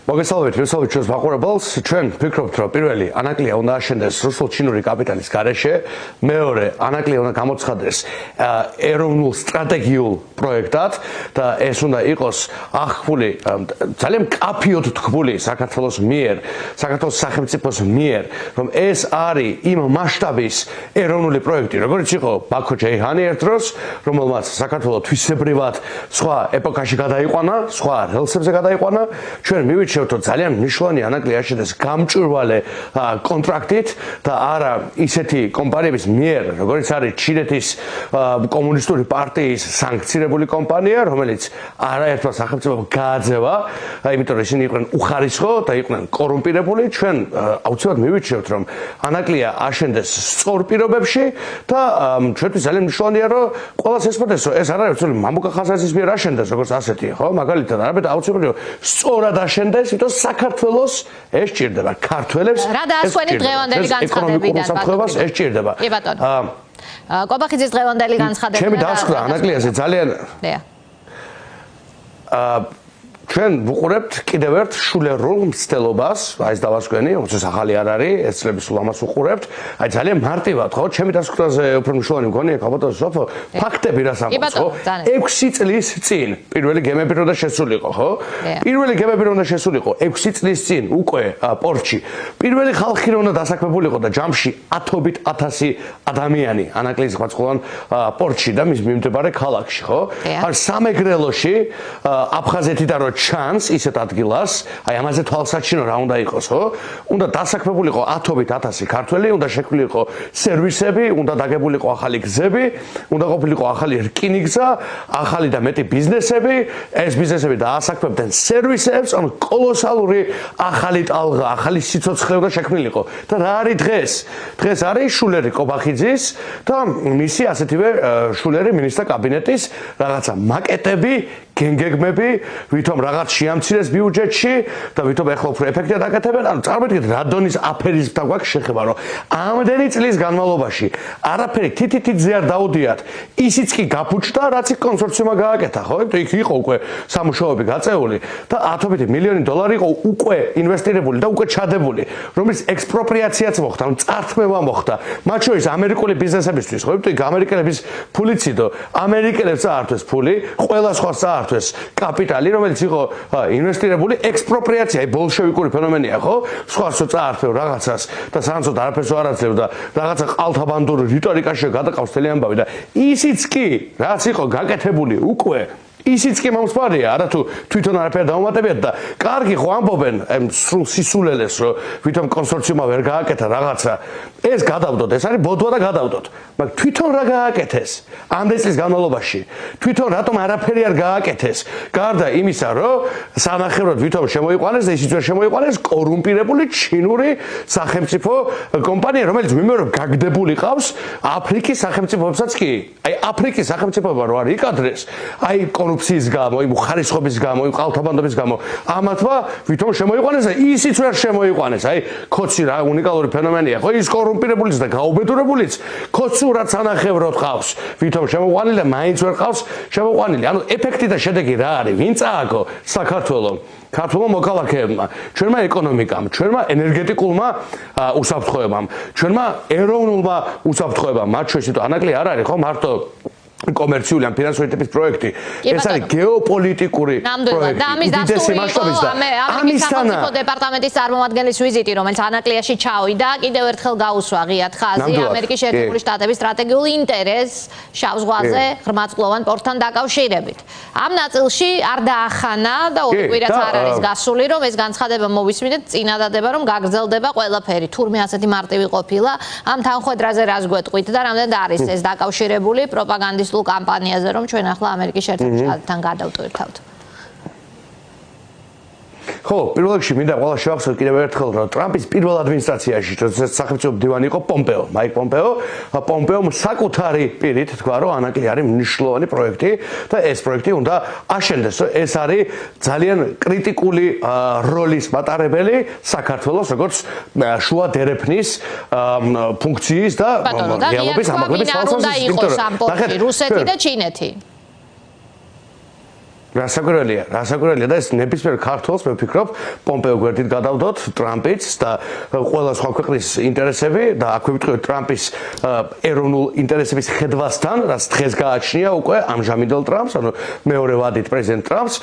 მოგესალმებით, ვესალმებით ჩვენს მაყურებელს. ჩვენ ვფიქრობთ, რომ პირველი ანაკლია უნდა აშენდეს რუსულ-ჩინური კაპიტალის გარეშე, მეორე ანაკლია უნდა გამოცხადდეს ეროვნულ სტრატეგიულ პროექტად და ეს უნდა იყოს აღქმული ძალიან მკაფიოდ თქმული საქართველოს მიერ, საქართველოს სახელმწიფოს მიერ, რომ ეს არის იმ მასშტაბის ეროვნული პროექტი, როგორც იყო ბაქო ჯეიჰანი ერთ დროს, რომელმაც საქართველოს თვისებრივად სხვა ეპოქაში გადაიყვანა, სხვა რელსებზე გადაიყვანა. ჩვენ მივიჩნევთ, რომ ძალიან მნიშვნელოვანი ანაკლია აშენდეს გამჭვირვალე კონტრაქტით და არა ისეთი კომპანიების მიერ, როგორც არის ჩინეთის კომუნისტური პარტიის სანქცირებული კომპანია, რომელიც არაერთმა სახელმწიფომ გააძევა, იმიტომ რომ ისინი იყვნენ უხარისხო და იყვნენ კორუმპირებული. ჩვენ აუცილებლად მივიჩნევთ, რომ ანაკლია აშენდეს სწორ პირობებში და ჩვენთვის ძალიან მნიშვნელოვანია, რომ ყველას ესმოდეს, რომ ეს არ არის უცებ მამუკა ხაზაძის მიერ აშენდეს, როგორც ასეთი, ხო? მაგალითად, არამედ აუცილებლად სწორად აშენდეს, იმიტომ საქართველოს ეს ჭირდება, ქართველებს რა დაასვენეთ დღევანდელი განცხადებიდან ბატონო? ეს ჭირდება. კი ბატონო. კვაბახიძის დღევანდელი განცხადება. ჩემი დასკვნა ანაკლიაზე ძალიან ჩვენ ვუყურებთ კიდევ ერთ შულერულ მცდელობას, აი ეს დავასკვენი, ეს ახალი არ არის, ეს წლების სულ ამას ვუყურებთ. აი ძალიან მარტივად, ხო? ჩემი დასკვნაზე უფრო მნიშვნელოვანი მგონია, ალბათ სოფო, ფაქტები რას ამბობს, ხო? 6 წლის წინ პირველი გემები უნდა შესულიყო, ხო? პირველი გემები უნდა შესულიყო 6 წლის წინ უკვე პორტში. პირველი ხალხი უნდა დასაქმებულიყო და ჯამში 10,000 ადამიანი ანაკლის ხვაწყლოვან პორტში და მის მიმდებარე ქალაქში, ხო? ან სამეგრელოში აფხაზეთიდან რო ჩანს ისეთ ადგილას, აი ამაზე თვალსაჩინო რა უნდა იყოს, ხო? უნდა დასაქმებულიყო 10,000 ქართველი, უნდა შექმნილიყო სერვისები, უნდა დაგებულიყო ახალი გზები, უნდა ყოფილიყო ახალი რკინიგზა, ახალი და მეტი ბიზნესები, ეს ბიზნესები დაასაქმებდნენ სერვისებს, ანუ კოლოსალური ახალი ტალღა, ახალი სიცოცხლე უნდა შექმნილიყო. და რა არის დღეს? დღეს არის შულერი კობახიძის და მისი ასეთივე შულერი მინისტრთა კაბინეტის რაღაცა მაკეტები, გენგეგმები, ვითომ რაღაც შეამცირეს ბიუჯეტში და ვითომ ეხლა უფრო ეფექტად აკეთებენ. ანუ წარმოვიდგინეთ რა დონის აფერიზმთან გვაქვს შეხება, რომ ამდენი წლის განმავლობაში არაფერი თითითიძე არ დაუდიათ. ისიც კი გაფუჭდა, რაც იქ კონსორციუმმა გააკეთა, ხო? იმიტომ იქ იყო უკვე სამუშაოები გაწეული და 10 მილიონი დოლარი იყო უკვე ინვესტირებული და უკვე ჩადებული, რომელიც ექსპროპრიაციაც მოხდა, ანუ წართმევა მოხდა. მათ შორის ამერიკული ბიზნესებისთვის, ხო? იმიტომ იქ ამერიკელების ფულიც იდო, ამერიკელებს წაართვეს ფული, ყველა სხვა წაართვეს კაპიტალი, რომელიც იყო ინვესტირებული, ექსპროპრიაცია, ბოლშევიკური ფენომენია, ხო? სხვას წაართვევ რაღაცას და სანაცვლოდ არაფერს არ აძლევ და რაღაცა ყალთაბანდურ რიტორიკაში გადაყავს მთელი ამბავი და ისიც კი, რაც იყო გაკეთებული უკვე ისიც კი მომსპარია, არათუ თვითონ არაფერი დაუმატებიათ და კარგი ხო ამბობენ სრულ სისულელეს, რომ ვითომ კონსორციუმმა ვერ გააკეთა რაღაცა, ეს გადავდოთ, ეს არის ბოდვა და გადავდოთ. მაგრამ თვითონ რა გააკეთეს ამდენი წლის განმავლობაში? თვითონ რატომ არაფერი არ გააკეთეს? გარდა იმისა, რომ სანახევროდ ვითომ შემოიყვანეს და ისიც ვერ შემოიყვანეს კორუმპირებული ჩინური სახელმწიფო კომპანია, რომელიც მიმეორო გაგდებული ყავს აფრიკის სახელმწიფოებსაც კი. აი აფრიკის სახელმწიფოება რო არ იკადრეს, აი კორუფციის გამო, იმ ხარისხობის გამო, იმ ყალთაბანდობის გამო, ამათმა ვითომ შემოიყვანეს და ისიც ვერ შემოიყვანეს. აი ქოცი რა უნიკალური ფენომენია, ხო? ის კორუმპირებულიც და გაუბედურებულიც ქოცურად სანახევროდ ყავს. ვითომ შემოყვანილი და მაინც ვერ ყავს შემოყვანილი. ანუ ეფექტი და შედეგი რა არის? ვინ წააგო საქართველოს? ქართულმა მოქალაქეებმა, ჩვენმა ეკონომიკამ, ჩვენმა ენერგეტიკულმა უსაფრთხოებამ, ჩვენმა ეროვნულმა უსაფრთხოებამ, მათ შორის ანაკლია არ არის, ხო? მარტო კომერციული ან ფინანსური ტიპის პროექტი. ეს არის გეოპოლიტიკური პროექტი. უდიდესი მასშტაბის და ამისთანა დეპარტამენტის წარმომადგენლის ვიზიტი, რომელიც ანაკლიაში ჩავიდა, კიდევ ერთხელ გაუსვა ღიად ხაზი ამერიკის შეერთებული შტატების სტრატეგიულ ინტერესს შავ ზღვაზე ღრმაწლოვან პორტთან დაკავშირებით. ამ ნაწილში არ დაახანა და ორი კვირაც არ არის გასული, რომ ეს განცხადება მოვისმინეთ, წინადადება, რომ გაგრძელდება ყველაფერი. თურმე ასეთი მარტივი ყოფილა, ამ თანხმედრაზე რას გვეტყვით და რამდენად არის ეს დაკავშირებული პროპაგანდის კამპანიაზე, რომ ჩვენ ახლა ამერიკის შეერთებული შტატებთან გადავტვირთავთ. ხო, პირველ რიგში მინდა ყველა შევახსოვოთ კიდევ ერთხელ, რომ ტრამპის პირველ ადმინისტრაციაში, როდესაც სახელმწიფო მდივანი იყო პომპეო, მაიკ პომპეო, პომპეომ საკუთარი პირით თქვა, რომ ანაკლია არის მნიშვნელოვანი პროექტი და ეს პროექტი უნდა აშენდეს. ეს არის ძალიან კრიტიკული როლის მატარებელი საქართველოს, როგორც შუა დერეფნის ფუნქციის და რეალობის ამაღლების თვალსაზრისით. რუსეთი და ჩინეთი. რასაკვირველია და ეს ნებისმიერ ქართველს მე ვფიქრობ პომპეო გვერდით გადავდოთ ტრამპიც და ყველა სხვა ქვეყნის ინტერესები და აქვე ვიტყვით ტრამპის ეროვნულ ინტერესების ხედვასთან, რაც დღეს გააჩნია უკვე ამჟამინდელ ტრამპს, ანუ მეორე ვადით პრეზიდენტ ტრამპს,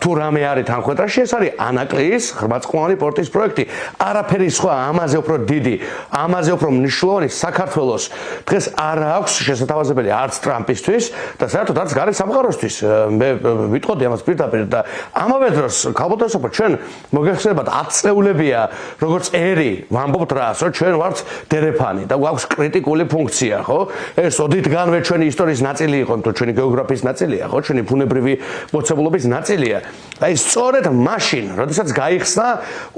თუ რამე არის თანხმეტაში, ეს არის ანაკლიის ღრმაწყვოვანი პორტის პროექტი. არაფერი სხვა ამაზე უფრო დიდი, ამაზე უფრო მნიშვნელოვანი საქართველოს დღეს არ აქვს შესათავაზებელი არც ტრამპისთვის და საერთოდ არც გარე სამყაროსთვის. მე ვიტყოდი ამას პირდაპირ და ამავე დროს ქალბატონსო ჩვენ მოგეხსენებათ 10 წლეულებია როგორც ერი ვამბობთ რას რომ ჩვენ ვართ დერეფანი და გვაქვს კრიტიკული ფუნქცია ხო ეს ოდითგანვე ჩვენი ისტორიის ნაწილი იყო თუ ჩვენი გეოგრაფიის ნაწილია ხო ჩვენი ბუნებრივი მოცემულობის ნაწილია აი სწორედ მაშინ როდესაც გაიხსნა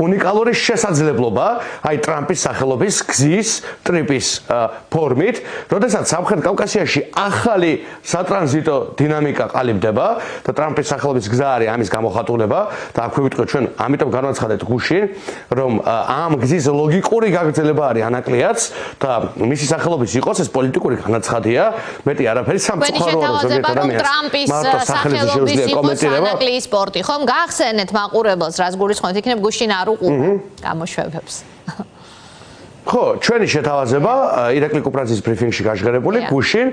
უნიკალური შესაძლებლობა აი ტრამპის სახელობის გზის ტრიპის ფორმით როდესაც სამხრეთ კავკასიაში ახალი სატრანზიტო დინამიკა ყალიბდება და ტრამპის სახელობის გზა არის ამის გამოხატულება და აქვე ვიტყვით ჩვენ ამიტომ განვაცხადეთ გუშინ რომ ამ გზის ლოგიკური გაგრძელება არის ანაკლიაც და მისი სახელობის იყოს ეს პოლიტიკური განაცხადია მეტი არაფერი სამწუხაროა რომ ზოგიერთ ადამიანს მარტო სახელობის კომენტირება ანაკლის სპორტი ხომ გაახსენეთ მაყურებელს რას გულისხმობთ იქნებ გუშინ არ უყურებთ გამოშვებებს ხო, ჩვენი შეთავაზება ირაკლი კუპრაძის ბრიფინგში გაჟღერებული გუშინ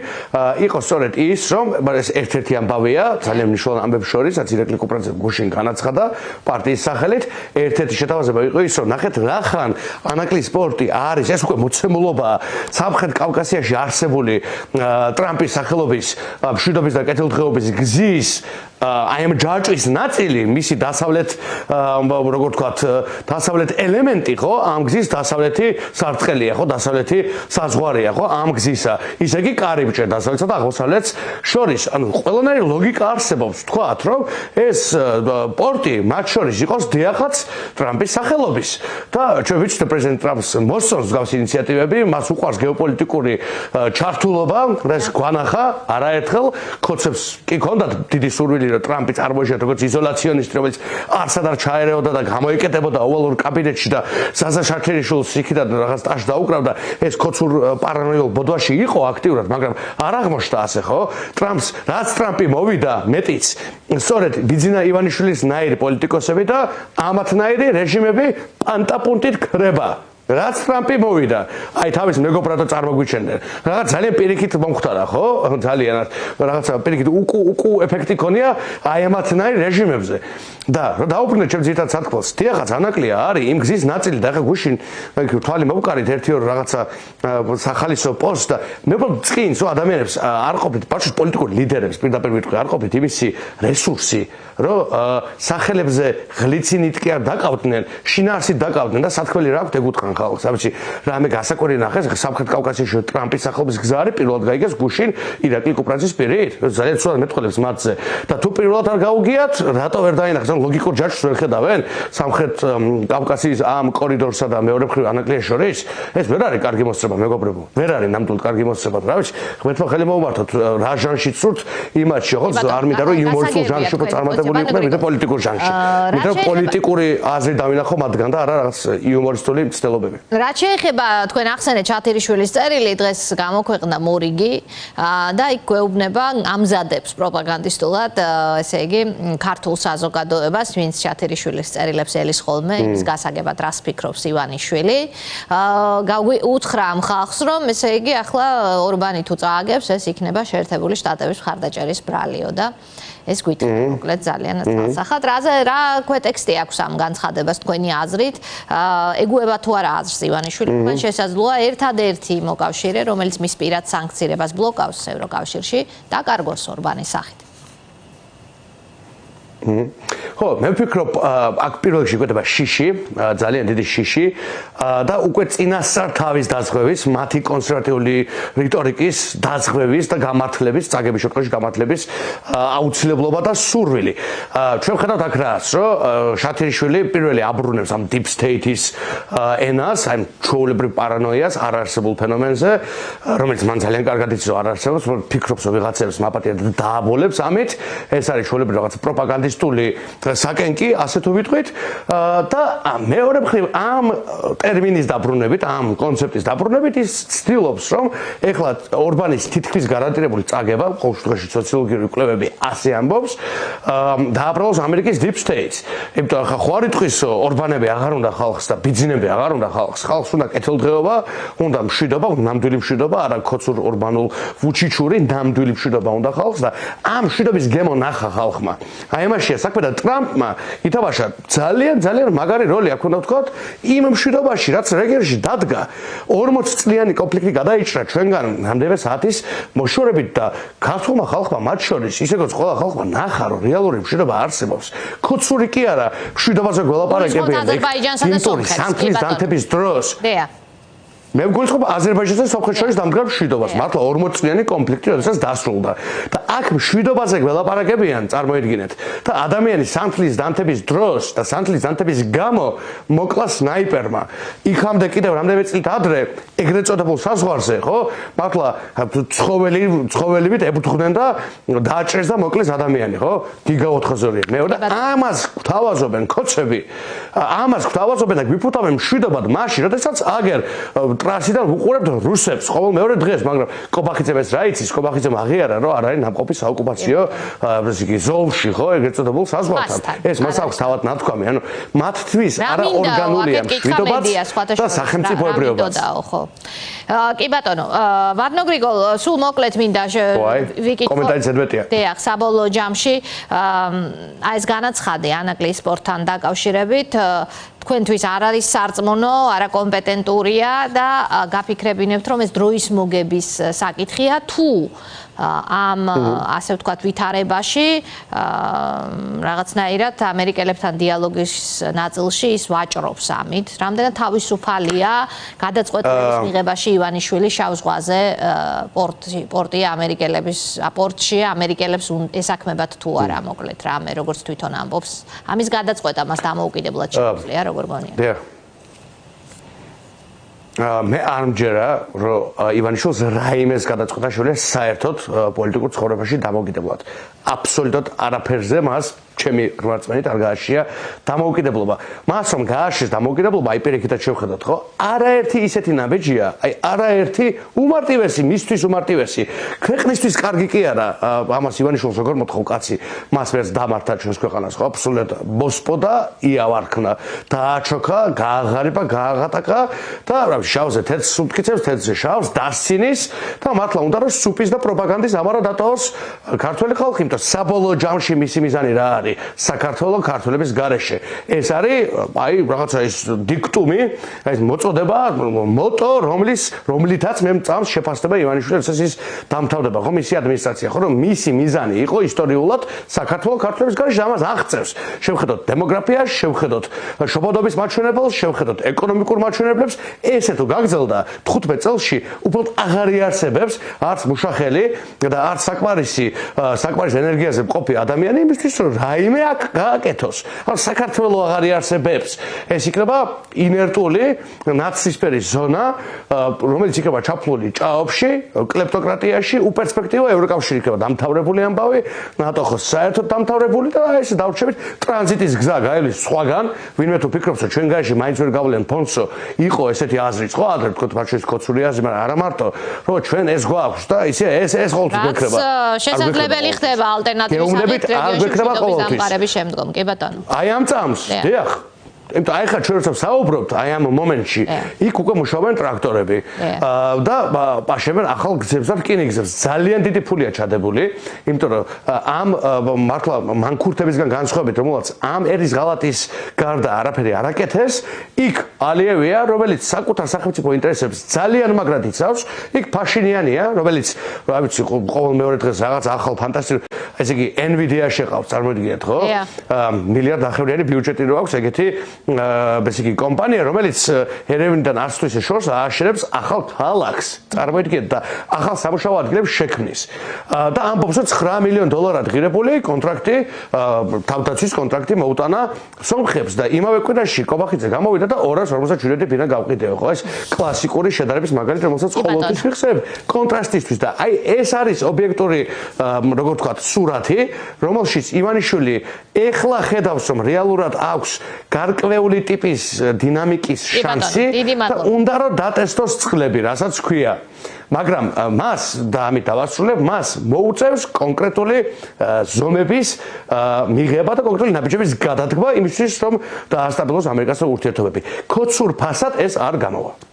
იყო სწორედ ის, რომ ეს ერთ-ერთი ამბავია, ძალიან მნიშვნელოვანი ამბებს შორის, რაც ირაკლი კუპრაძე გუშინ განაცხადა პარტიის სახელით, ერთ-ერთი შეთავაზება იყო ის, რომ ნახეთ, რახან ანაკლის სპორტი არის, ეს უკვე მოცემულობა სამხრეთ კავკასიაში არსებული ტრამპის სახელობის მშვიდობის და კეთილდღეობის გზის აი ამ ჯაჭვის ნაწილი, მისი დასავლეთ როგორ ვთქვათ, დასავლეთ ელემენტი ხო, ამ გზის დასავლეთი სარტყელია ხო, დასავლეთი საზღვარია ხო, ამ გზისა. ისე კი კარიბჭე დასავლეთსა და აღმოსავლეთს შორის. ანუ ყველანაირი ლოგიკა არსებობს, თქვათ, რომ ეს პორტი მათ შორის იყოს დიახაც ტრამპის სახელობის. და ჩვენ ვიცით პრეზიდენტ ტრამპს მოსწონს მსგავსი ინიციატივები, მას უყვარს გეოპოლიტიკური ჩართულობა, ეს გვანახა არაერთხელ ხოცებს კი ჰქონდათ დიდი სურვილი რომ ტრამპი წარმოიშვათ როგორც იზოლაციონისტი, რომელიც არცად არ ჩაერეოდა და გამოიკეტებოდა ოვალურ კაბინეტში და ზაზა შაქერიშვილს იქიდან რაღაც ტაშ დაუკრავდა, ეს ქოცურ პარანოიულ ბოდვაში იყო აქტიურად, მაგრამ არ აღმოჩნდა ასე ხო? ტრამპს, რაც ტრამპი მოვიდა, მეტიც, სწორედ ბიძინა ივანიშვილის ნაირი პოლიტიკოსები და ამათნაირი რეჟიმები პანტაპუნტით ქრება. რაც ტრამპი მოვიდა, აი თავის მეგობრადო წარმოგვიჩენდნენ. რაღაც ძალიან პირიქით მომختარა, ხო? ძალიან რაღაცა პირიქით უკუ ეფექტი ქონია აი ამათნაირ რეჟიმებზე. და რომ დაუბრუნდეთ ჩემს ძირითად სათქმელს, თიახაც ანაკლია არის იმ გზის ნაწილი და ახლა გუშინ თვალი მოვკარით ერთი-ორი რაღაცა სახალისო პოსტს და მე წკინს რომ ადამიანებს არ ყოფილით, ბავშვებს პოლიტიკური ლიდერებს პირდაპირ ვიტყვი, არ ყოფილით იმისი რესურსი, რომ სახელებზე ღლიცინით კი არ დაკავდნენ, შინაარსით დაკავდნენ და სათქმელი რა აქვს ეგუთხან ხალხს. ამაში რამე გასაკვირი ნახეს, სამხრეთ კავკასიაში ტრამპის სახელობის გზა არის, პირველად გაიგეს გუშინ ირაკლი კუპრაძის პირით. ძალიან ცუდად მეტყველებს მათზე. და თუ პირველად არ გაუგიათ, რატო ვერ დაინახეს? ლოგიკურ ჯაჭვს ვერ ხედავენ სამხრეთ კავკასიის ამ კორიდორსა და მეორე მხრივ ანაკლიის შორის? ეს ვერ არის კარგი მოსწრება, მეგობრებო. ვერ არის ნამდვილად კარგი მოსწრება. რა ვიცი, ღმერთმა ხელი მოუმართოთ, რა ჟანში ცურთ იმათში, ხო? არ მინდა რომ იუმორისტულ ჟანში უფრო წარმატებული იყვნენ, ვიდრე პოლიტიკურ ჟანში. ვიდრე პოლიტიკური აზრი დავინახო მათგან და არა რაღაც იუმორისტული მცდელობები. რაც შეეხება თქვენ ახსენეთ ჩათირიშვილის წერილი, დღეს გამოქვეყნდა მორიგი და იქ გვეუბნება ამზადებს პროპაგანდისტულად, ესე იგი, ქართულ საზოგადოებას, ვინც ჩათირიშვილის წერილებს ელის ხოლმე, იმის გასაგებად რას ფიქრობს ივანიშვილი. უთხრა ამ ხალხს, რომ ესე იგი, ახლა ორბანი თუ წააგებს, ეს იქნება შეერთებული შტატების მხარდაჭერის ბრალიო და ეს გვითხრა მოკლედ ძალიან წასახად. რა ქვეტექსტი აქვს ამ განცხადებას თქვენი აზრით? ეგუება თუ არა აზრს ივანიშვილი? თქვენ შესაძლოა ერთადერთი მოკავშირე, რომელიც მის პირად სანქცირებას ბლოკავს ევროკავშირში, დაკარგოს ორბანის სახით. ხო, მე ვფიქრობ, აქ პირველ რიგში გვედება შიში, ძალიან დიდი შიში და უკვე წინასწარ თავის დაზღვევის, მათი კონსერვატიული რიტორიკის დაზღვევის და გამართლების, წაგების შემთხვევაში გამართლების აუცილებლობა და სურვილი. ჩვენ ვხედავთ აქ რას, რომ შათირიშვილი პირველი აბრუნებს ამ deep state-ის ენას, აი ჩვეულებრივ პარანოიას, არაარსებულ ფენომენზე, რომელიც მან ძალიან კარგად იცის, რომ არ არსებობს, ფიქრობს, რომ ვიღაცებს მაპატიებს და დააბოლებს ამით, ეს არის ჩვეულებრივ რაღაც პროპაგანდისტული საკენკი, ასე თუ ვიტყვით, და მეორე მხრივ ამ ტერმინის დაბრუნებით, ამ კონცეფტის დაბრუნებით ის ცდილობს, რომ ეხლა ორბანის თითქმის გარანტირებული წაგება, ყოველ შემთხვევაში სოციოლოგიური კვლევები ასე ამბობს, დააბრალოს ამერიკის deep states. იმიტომ ხა ხო არ იტყვის ორბანები აღარ უნდა ხალხს და ბიძინები აღარ უნდა ხალხს. ხალხს უნდა კეთილდღეობა, უნდა მშვიდობა, ნამდვილი მშვიდობა, არა ქოცურ ორბანულ ვუჩიჩური, ნამდვილი მშვიდობა უნდა ხალხს და ამ მშვიდობის გემო ნახა ხალხმა. აი ამაშია საქმე და ტრამპმა ითამაშა ძალიან მაგარი როლი აქ უნდა ვთქვათ იმ მშვიდობაში, რაც რეგიონში დადგა 40 წლიანი კონფლიქტი გადაიჭრა ჩვენგან რამდენიმე საათის მოშორებით და ქართულმა ხალხმა მათ შორის ისე როგორც ყველა ხალხმა ნახა რომ რეალური მშვიდობა არსებობს. ქოცური კი არა, მშვიდობაზე გველაპარაკებიან სამთლის დანთების დროს. მე მგულისხმობ აზერბაიჯანსა და სომხეთს შორის დამდგარ მშვიდობას, მართლა 40 წლიანი კონფლიქტი როდესაც დასრულდა. და აქ მშვიდობაზე გველაპარაკებიან, წარმოიდგინეთ, და ადამიანის სამთლის დანთების დროს და სამთლის დანთების გამო მოკლა სნაიპერმა. იქამდე კიდევ რამდენიმე წლით ადრე ეგრეთ წოდებულ საზღვარზე, ხო? მართლა ცხოველივით ებუთხდნენ და დააჭრეს და მოკლეს ადამიანი, ხო? გიგა 4-ზოლიანი. მეორე და ამას გვთავაზობენ ქოცები. ამას გვთავაზობენ და გვიფუთავენ მშვიდობად მაშინ, როდესაც აგერ ტრასიდან ვუყურებთ რუსებს ყოველ მეორე დღეს, მაგრამ კობახიძემ ეს რა იცის, კობახიძემ აღიარა, რომ არ არის ნამყოფი საოკუპაციო ზოლში, ხო, ეგრეთ წოდებულ საზღვართან. ეს მას აქვს თავად ნათქვამი, ანუ მათთვის არა ორგანულია მშვიდობაც და სახელმწიფოებრიობაც. კი ბატონო, ვარნო გრიგოლ, სულ მოკლედ მინდა ვიკითხო. კომენტარი ზედმეტია. დიახ, საბოლოო ჯამში აი ეს განაცხადი ანაკლის სპორტთან დაკავშირებით თქვენთვის არ არის სარწმუნო, არაკომპეტენტურია და გაფიქრებინებთ, რომ ეს დროის მოგების საკითხია თუ ამ ასე ვთქვათ ვითარებაში რაღაცნაირად ამერიკელებთან დიალოგის ნაწილში ის ვაჭრობს ამით. რამდენად თავისუფალია გადაწყვეტილების მიღებაში ივანიშვილი შავ ზღვაზე პორტია ამერიკელების პორტში ამერიკელებს ესაქმებათ თუ არა მოკლედ რამე როგორც თვითონ ამბობს. ამის გადაწყვეტა მას დამოუკიდებლად შეუძლია როგორ გონია? მე არ მჯერა, რომ ივანიშვილს რაიმეს გადაწყვეტა შეუძლია საერთოდ პოლიტიკურ ცხოვრებაში დამოუკიდებლად. აბსოლუტურად არაფერზე მას ჩემი რწმენით არ გააშია დამოუკიდებლობა. მას რომ გააშეს დამოუკიდებლობა, აი პირიქითაც შევხედოთ, ხო? არაერთი ისეთი ნაბეჯია, აი არაერთი უმარტივესი, მისთვის უმარტივესი. ქვეყნისთვის კარგი კი არა, ამას ივანიშვილს როგორ მოთხოვ კაცი, მას ვერც დამართა ჩვენს ქვეყანას, ხო? აბსოლუტურად მოსპოდა, იავარქნა, დააჩოქა, გააღარიბა, გააღატაკა და რა შავზე თეთრ სუფთქიცებს, თეთრზე შავს, დასცინის და მართლა უნდა რომ სუპის და პროპაგანდის ამარა დატოვოს ქართველი ხალხი, იმიტომ საბოლოო ჯამში მისი მიზანი რა არის? საქართველოს ქართველების გარეშე. ეს არის აი რაღაცა ის დიქტუმი, ეს მოწოდება, მოტო, რომლითაც მე მწამს შეფასდება ივანიშვილის ეს დამთავრდება, ხო, მისი ადმინისტრაცია, ხო, რომ მისი მიზანი იყო ისტორიულად საქართველოს ქართველების გარეშე ამას აღწევს. შევხედოთ დემოგრაფიაში, შევხედოთ შობადობის მაჩვენებელს, შევხედოთ ეკონომიკურ მაჩვენებლებს, ესე თუ გაგრძელდა 15 წელში უბრალოდ აღარ იარსებებს არც მუშახელი და არც საკმარის ენერგიაზე მყოფი ადამიანი იმისთვის რომ რაიმე აქ გააკეთოს. ან საქართველო აღარ იარსებებს. ეს იქნება ინერტული ნაცისფერის ზონა, რომელიც იქნება ჩაფლული ჭაობში, კლეპტოკრატიაში, უპერსპექტივა ევროკავშირი იქნება დამთავრებული ამბავი, ნატო ხო საერთოდ დამთავრებული და ეს დავრჩებით ტრანზიტის გზა გაივლის სხვაგან, ვინმე თუ ფიქრობს რომ ჩვენ გარეშე მაინც ვერ გავლენ ფონსო, იყო ესეთი აზრიც ხო, ადრე თქო მათ შორის ქოცური აზრი, მაგრამ არა მარტო, რომ ჩვენ ეს გვაქვს და ისე ეს ყოველთვის გვექნება. შესაძლებელი ხდება ალტერნატივის დამყარების შემდგომ, კი ბატონო. აი ამ წამს, დიახ. იმიტომ აი ხა ჩვენ როცა საუბრობთ აი ამ მომენტში, იქ უკვე მუშაობენ ტრაქტორები და პაშებენ ახალ გზებს და რკინიგზებს. ძალიან დიდი ფულია ჩადებული, იმიტომ რომ ამ მართლა მანქურთებისგან განსხვავებით, რომელაც ამ ერის ღალატის გარდა არაფერი არ აკეთეს, იქ ალიევია, რომელიც საკუთარ სახელმწიფო ინტერესებს ძალიან მაგრად იცავს, იქ ფაშინიანია, რომელიც რა ვიცი, ყოველ მეორე დღეს რაღაც ახალ ფანტასტიკურ, ესე იგი Nvidia შეყავს, წარმოიდგინეთ, ხო? მილიარდ ნახევრიანი ბიუჯეტი რო აქვს ეგეთი ესე იგი კომპანია, რომელიც ერევნიდან არცთვის შორს ააშენებს ახალ ქალაქს. წარმოიდგინეთ და ახალ სამუშაო ადგილებს შექმნის. და ამბობს, რომ $9 მილიონ ღირებული კონტრაქტი, თავდაცვის კონტრაქტი მოუტანა სომხებს და იმავე კვირაში კობახიძე გამოვიდა და 257 ფირა გავყიდეო, ხო? ეს კლასიკური შედარების მაგალითი, რომელსაც ყოველთვის ვიხსენებ კონტრასტისთვის და აი ეს არის ობიექტური, როგორ ვთქვათ, სურათი, რომელშიც ივანიშვილი ეხლა ხედავს, რომ რეალურად აქვს გარკვეული ტიპის დინამიკის შანსი და უნდა რომ დატესტოს წყლები, რასაც ქვია. მაგრამ მას და ამით დავასრულებ, მას მოუწევს კონკრეტული ზომების მიღება და კონკრეტული ნაბიჯების გადადგმა იმისთვის, რომ დაასტაბილოს ამერიკასთან ურთიერთობები. ქოცურ ფასად ეს არ გამოვა.